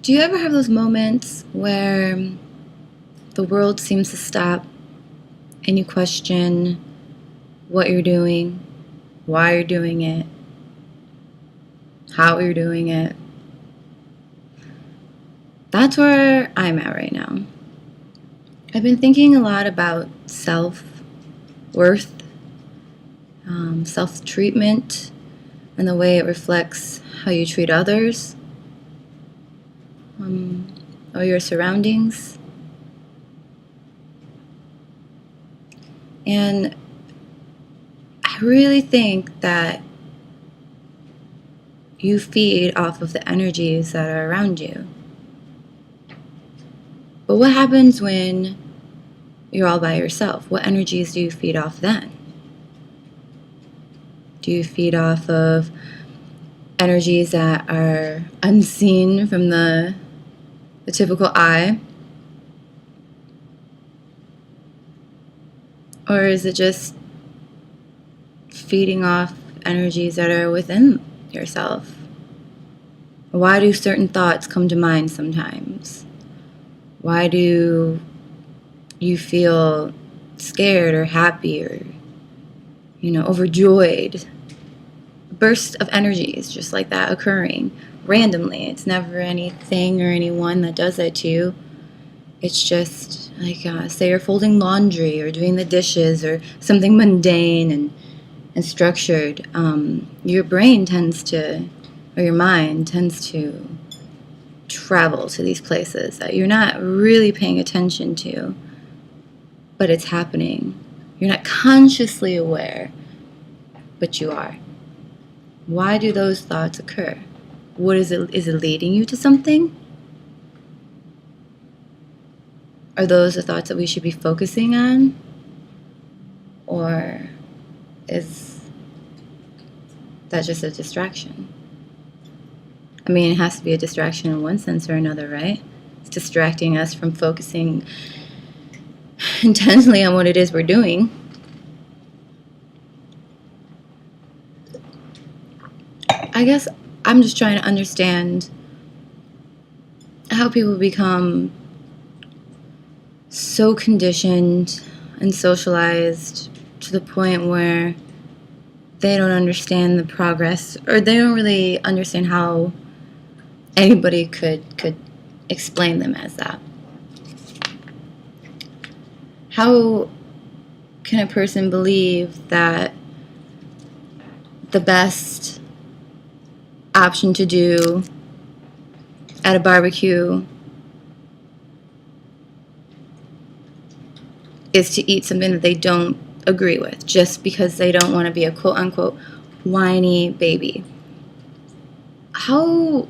Do you ever have those moments where the world seems to stop and you question what you're doing, why you're doing it, how you're doing it? That's where I'm at right now. I've been thinking a lot about self-worth, self-treatment, and the way it reflects how you treat others, or your surroundings. And I really think that you feed off of the energies that are around you. But what happens when you're all by yourself? What energies do you feed off then? Do you feed off of energies that are unseen from the typical eye? Or is it just feeding off energies that are within yourself? Why do certain thoughts come to mind sometimes? Why do you feel scared or happy or, overjoyed? A burst of energies just like that occurring randomly. It's never anything or anyone that does that to you. It's just like, say you're folding laundry or doing the dishes or something mundane and structured. Your brain tends to, or your mind tends to travel to these places that you're not really paying attention to, but it's happening. You're not consciously aware, but you are. Why do those thoughts occur? What is it? Is it leading you to something? Are those the thoughts that we should be focusing on? Or is that just a distraction? I mean, it has to be a distraction in one sense or another, right? It's distracting us from focusing intensely on what it is we're doing. I guess I'm just trying to understand how people become so conditioned and socialized to the point where they don't understand the progress, or they don't really understand how anybody could explain them as that. How can a person believe that the best option to do at a barbecue is to eat something that they don't agree with just because they don't want to be a quote-unquote whiny baby? How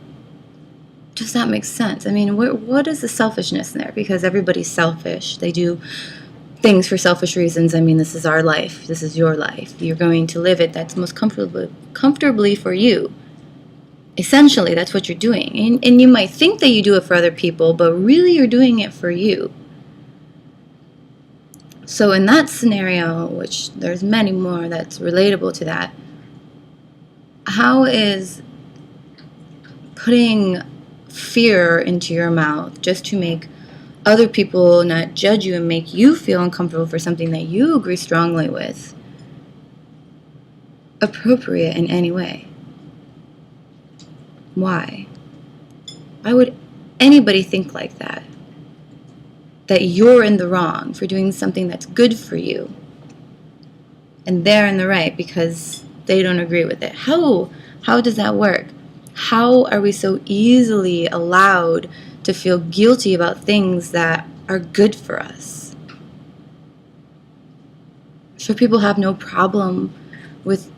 does that make sense? I mean, what is the selfishness in there? Because everybody's selfish. They do things for selfish reasons. I mean, this is our life. This is your life. You're going to live it that's most comfortably for you. Essentially, that's what you're doing. And you might think that you do it for other people, but really you're doing it for you. So in that scenario, which there's many more that's relatable to that, how is putting fear into your mouth just to make other people not judge you and make you feel uncomfortable for something that you agree strongly with appropriate in any way? Why? Why would anybody think like that? That you're in the wrong for doing something that's good for you, and they're in the right because they don't agree with it. How does that work? How are we so easily allowed to feel guilty about things that are good for us? Sure, people have no problem with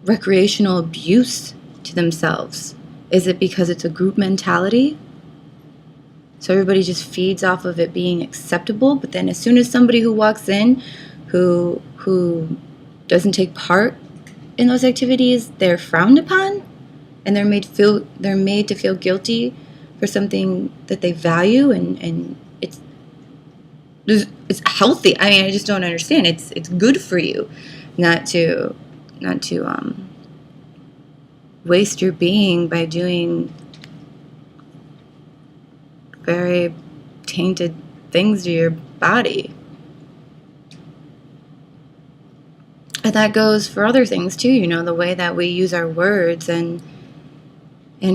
recreational abuse to themselves. Is it because it's a group mentality? So everybody just feeds off of it being acceptable, but then as soon as somebody who walks in who doesn't take part in those activities, they're frowned upon, and they're made to feel guilty for something that they value, and it's healthy. I mean, I just don't understand. It's good for you not to waste your being by doing very tainted things to your body. And that goes for other things too, you know, the way that we use our words and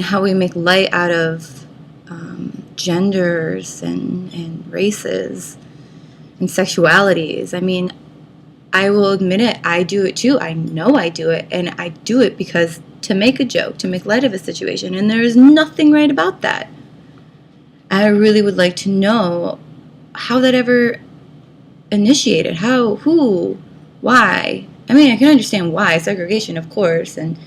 how we make light out of genders and races and sexualities. I mean, I will admit it, I do it too. I know I do it, and I do it because to make a joke, to make light of a situation, and there is nothing right about that. I really would like to know how that ever initiated. How, who, why? I mean, I can understand why, segregation, of course, and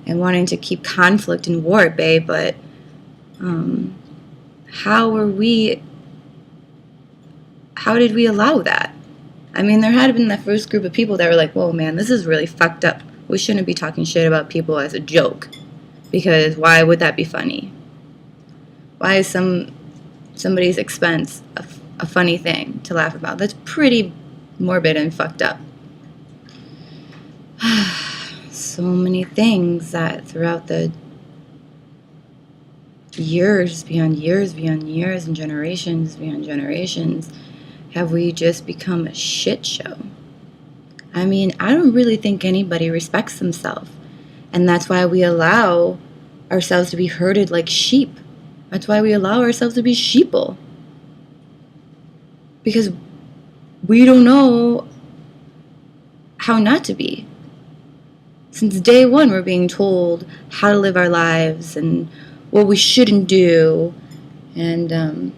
wanting to keep conflict and war at bay, but how did we allow that? I mean, there had been that first group of people that were like, whoa, man, this is really fucked up. We shouldn't be talking shit about people as a joke, because why would that be funny? Why is somebody's expense a funny thing to laugh about? That's pretty morbid and fucked up. So many things that throughout the years beyond years beyond years and generations beyond generations have we just become a shit show. I mean, I don't really think anybody respects themselves, and that's why we allow ourselves to be herded like sheep. That's why we allow ourselves to be sheeple, because we don't know how not to be. Since day one, we're being told how to live our lives and what we shouldn't do, and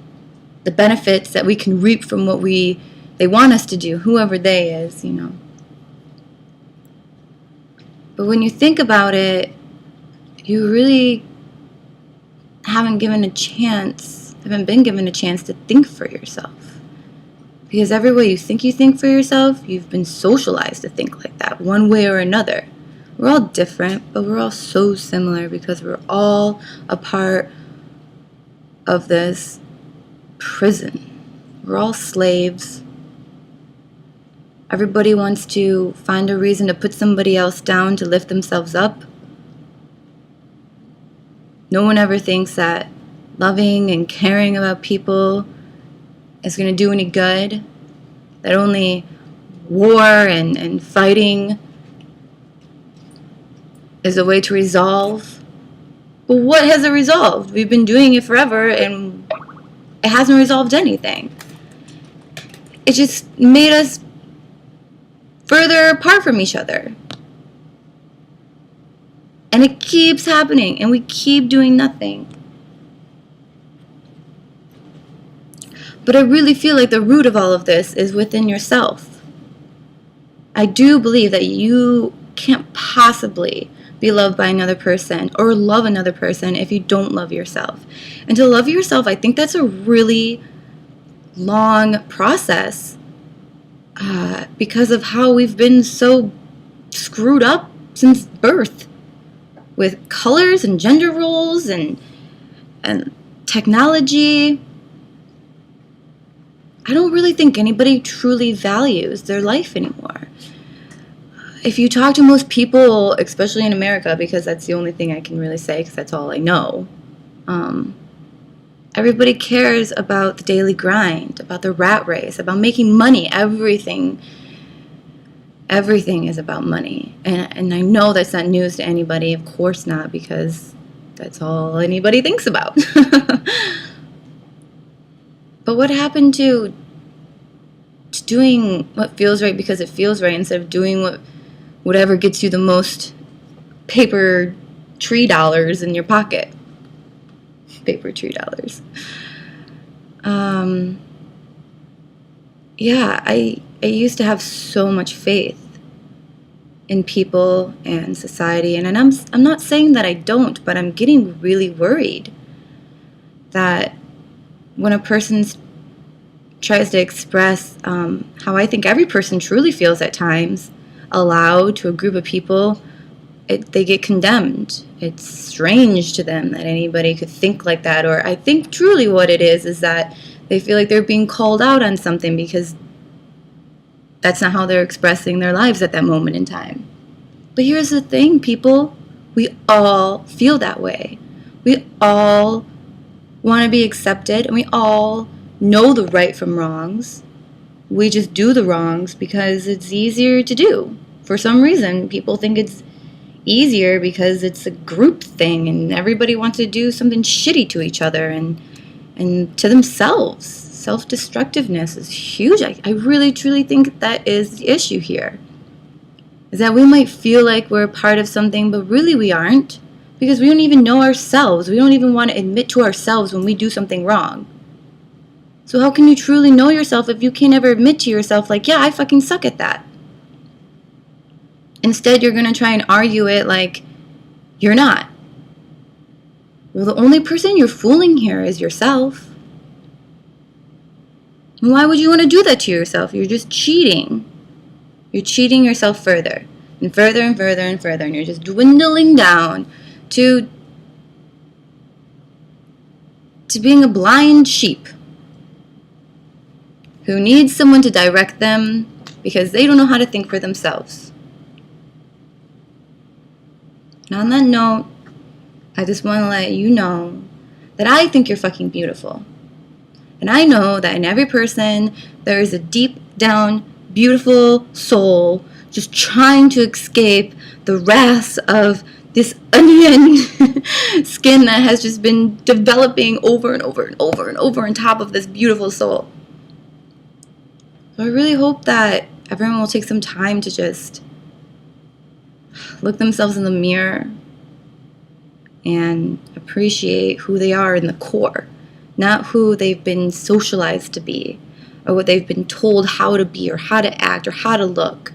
the benefits that we can reap from what they want us to do, whoever they is, you know. But when you think about it, you really haven't been given a chance to think for yourself. Because every way you think for yourself, you've been socialized to think like that, one way or another. We're all different, but we're all so similar because we're all a part of this prison. We're all slaves. Everybody wants to find a reason to put somebody else down to lift themselves up. No one ever thinks that loving and caring about people is going to do any good. That only war and fighting is a way to resolve. But what has it resolved? We've been doing it forever and it hasn't resolved anything. It just made us further apart from each other. And it keeps happening and we keep doing nothing. But I really feel like the root of all of this is within yourself. I do believe that you can't possibly be loved by another person or love another person if you don't love yourself. And to love yourself, I think that's a really long process because of how we've been so screwed up since birth with colors and gender roles and technology. I don't really think anybody truly values their life anymore. If you talk to most people, especially in America, because that's the only thing I can really say, because that's all I know, everybody cares about the daily grind, about the rat race, about making money. Everything is about money. And I know that's not news to anybody. Of course not, because that's all anybody thinks about. But what happened to doing what feels right because it feels right instead of doing whatever gets you the most paper tree dollars in your pocket? Paper tree dollars. Yeah, I used to have so much faith in people and society, and I'm not saying that I don't, but I'm getting really worried that when a person tries to express how I think every person truly feels at times, aloud to a group of people, they get condemned. It's strange to them that anybody could think like that, or I think truly what it is that they feel like they're being called out on something because that's not how they're expressing their lives at that moment in time. But here's the thing, people, we all feel that way. We all want to be accepted, and we all know the right from wrongs. We just do the wrongs because it's easier to do. For some reason, people think it's easier because it's a group thing and everybody wants to do something shitty to each other and to themselves. Self-destructiveness is huge. I really, truly think that is the issue here. Is that we might feel like we're a part of something, but really we aren't. Because we don't even know ourselves. We don't even want to admit to ourselves when we do something wrong. So how can you truly know yourself if you can't ever admit to yourself, like, yeah, I fucking suck at that? Instead, you're going to try and argue it like you're not. Well, the only person you're fooling here is yourself. And why would you want to do that to yourself? You're just cheating. You're cheating yourself further and further and further and further. And you're just dwindling down to being a blind sheep who needs someone to direct them because they don't know how to think for themselves. And on that note, I just want to let you know that I think you're fucking beautiful. And I know that in every person, there is a deep down, beautiful soul just trying to escape the wrath of this onion skin that has just been developing over and over and over and over on top of this beautiful soul. So I really hope that everyone will take some time to just look themselves in the mirror and appreciate who they are in the core, not who they've been socialized to be, or what they've been told how to be, or how to act, or how to look,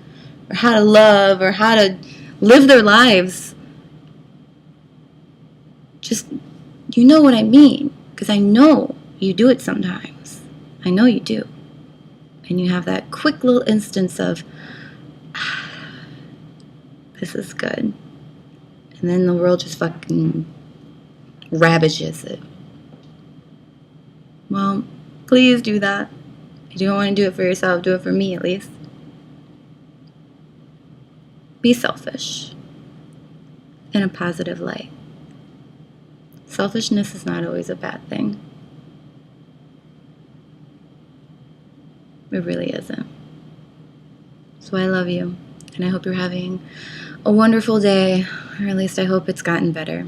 or how to love, or how to live their lives. Just, you know what I mean, because I know you do it sometimes. I know you do. And you have that quick little instance of, this is good. And then the world just fucking ravages it. Well, please do that. If you don't want to do it for yourself, do it for me at least. Be selfish in a positive light. Selfishness is not always a bad thing. It really isn't. So I love you, and I hope you're having a wonderful day, or at least I hope it's gotten better.